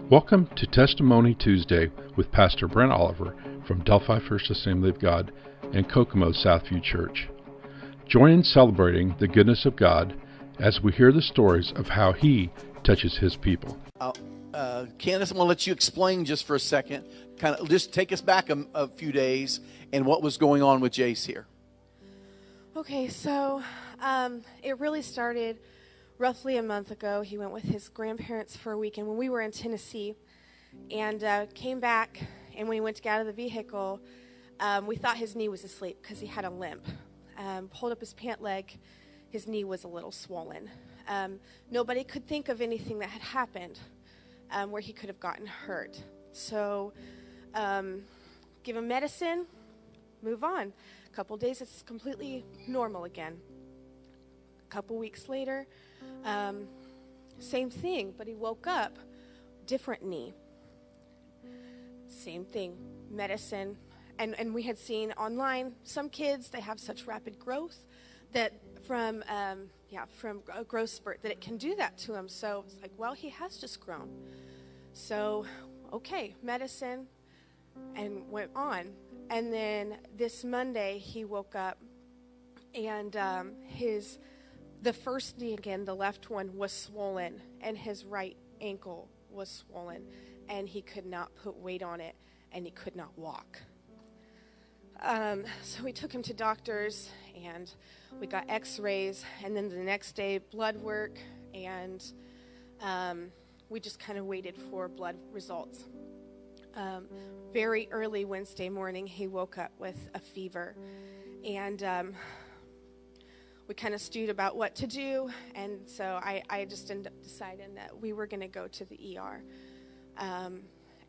Welcome to Testimony Tuesday with Pastor Brent Oliver from Delphi First Assembly of God and Kokomo Southview Church. Join in celebrating the goodness of God as we hear the stories of how He touches His people. Candice, I'm going to let you explain just for a second, kind of just take us back a few days and what was going on with Jayce here. Okay, so it really started roughly a month ago. He went with his grandparents for a weekend when we were in Tennessee and came back, and when he went to get out of the vehicle, we thought his knee was asleep because he had a limp. Pulled up his pant leg, his knee was a little swollen. Nobody could think of anything that had happened where he could have gotten hurt. So give him medicine, move on. A couple days, it's completely normal again. A couple weeks later, same thing, but he woke up, different knee. Same thing, medicine. And we had seen online, some kids, they have such rapid growth that from a growth spurt that it can do that to them. So it's like, well, he has just grown. So, okay, medicine, and went on. And then this Monday, he woke up, and the first knee again, the left one, was swollen, and his right ankle was swollen, and he could not put weight on it, and he could not walk. So we took him to doctors, and we got x-rays, and then the next day, blood work, and we just kind of waited for blood results. Very early Wednesday morning, he woke up with a fever, and we kind of stewed about what to do, and so I just ended up deciding that we were going to go to the ER.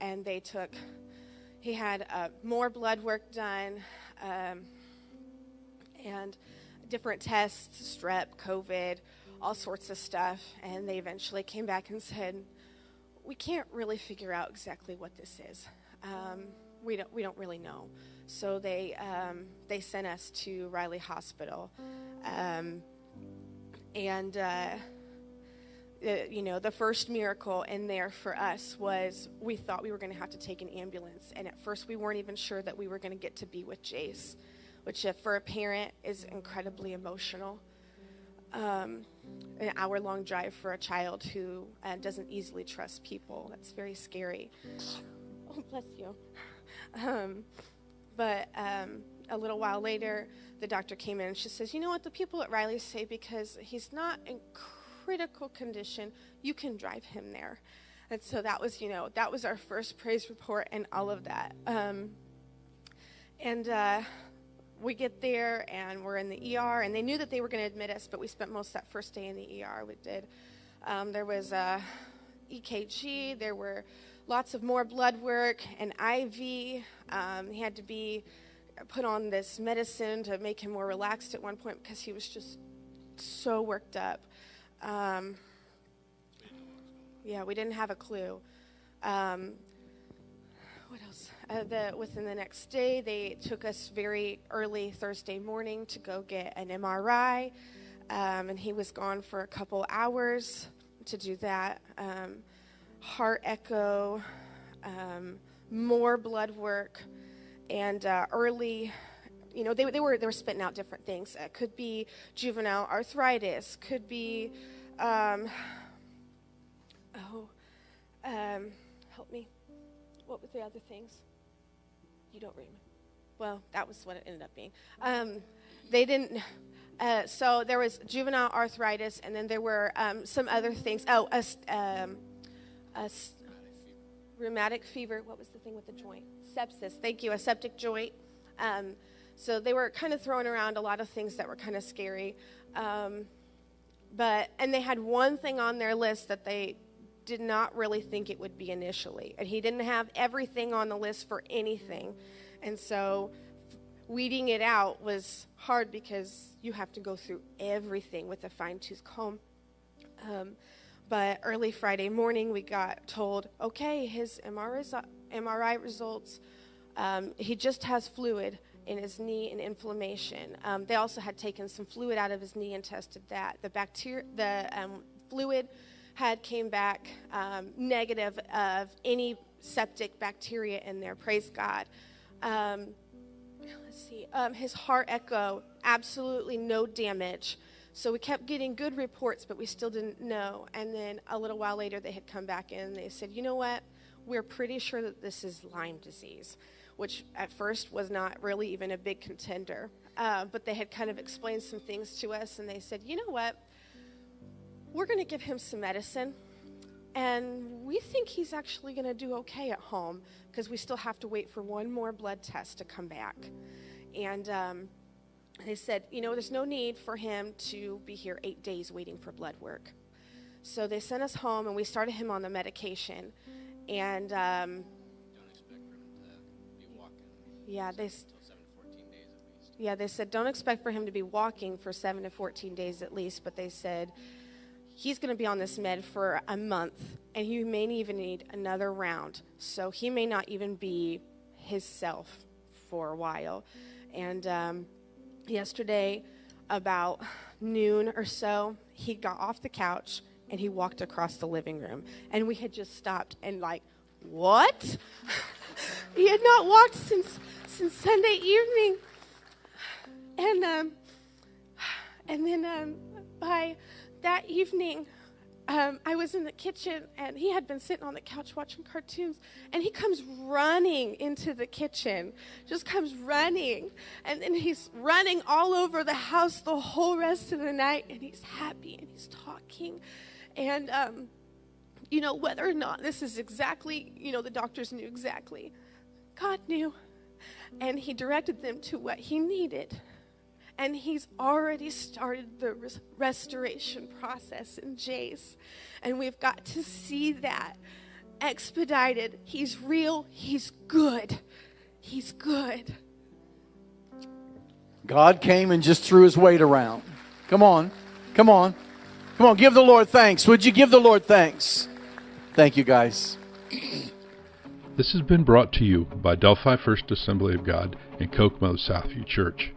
And he had more blood work done, and different tests, strep, COVID, all sorts of stuff, and they eventually came back and said, we can't really figure out exactly what this is. We don't really know. So they sent us to Riley Hospital, the first miracle in there for us was we thought we were going to have to take an ambulance, and at first we weren't even sure that we were going to get to be with Jayce, which for a parent is incredibly emotional. An hour-long drive for a child who doesn't easily trust people. That's very scary. Oh, bless you. But a little while later, the doctor came in and she says, you know what the people at Riley say, because he's not in critical condition, you can drive him there. And so that was our first praise report and all of that. We get there and we're in the ER, and they knew that they were going to admit us, but we spent most of that first day in the ER. We did. There was a EKG. There were lots of more blood work, an IV. He had to be put on this medicine to make him more relaxed at one point because he was just so worked up. We didn't have a clue. What else? Within the next day, they took us very early Thursday morning to go get an MRI, and he was gone for a couple hours to do that. Heart echo, more blood work, and early, they were spitting out different things. It could be juvenile arthritis, could be, help me. What were the other things? You don't remember. Well, that was what it ended up being. They didn't. So there was juvenile arthritis, and then there were some other things. Rheumatic fever. What was the thing with the joint? Sepsis. Thank you. A septic joint. So they were kind of throwing around a lot of things that were kind of scary. And they had one thing on their list that they did not really think it would be initially. And he didn't have everything on the list for anything. And so weeding it out was hard because you have to go through everything with a fine-tooth comb. But early Friday morning, we got told, okay, his MRI results, he just has fluid in his knee and inflammation. They also had taken some fluid out of his knee and tested that. The fluid came back negative of any septic bacteria in there. Praise God. His heart echo, absolutely no damage. So we kept getting good reports, but we still didn't know. And then a little while later, they had come back in and they said, you know what? We're pretty sure that this is Lyme disease, which at first was not really even a big contender. But they had kind of explained some things to us, and they said, you know what? We're going to give him some medicine, and we think he's actually going to do okay at home because we still have to wait for one more blood test to come back. And they said, you know, there's no need for him to be here 8 days waiting for blood work. So they sent us home, and we started him on the medication. And don't expect for him to be walking. Yeah, until 7 to 14 days at least. Yeah, they said don't expect for him to be walking for 7 to 14 days at least, but they said he's going to be on this med for a month, and he may even need another round. So he may not even be his self for a while. And yesterday, about noon or so, he got off the couch and he walked across the living room. And we had just stopped and like, what? He had not walked since Sunday evening. And then by that evening, I was in the kitchen, and he had been sitting on the couch watching cartoons, and he comes running into the kitchen, just comes running, and then he's running all over the house the whole rest of the night, and he's happy, and he's talking, and, you know, whether or not this is exactly, you know, the doctors knew exactly. God knew, and he directed them to what he needed. And he's already started the restoration process in Jayce. And we've got to see that expedited. He's real. He's good. He's good. God came and just threw his weight around. Come on. Come on. Come on. Give the Lord thanks. Would you give the Lord thanks? Thank you, guys. This has been brought to you by Delphi First Assembly of God and Kokomo Southview Church.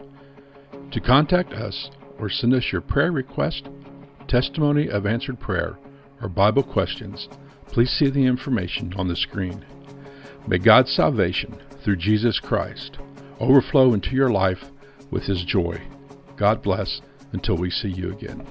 To contact us or send us your prayer request, testimony of answered prayer, or Bible questions, please see the information on the screen. May God's salvation through Jesus Christ overflow into your life with His joy. God bless until we see you again.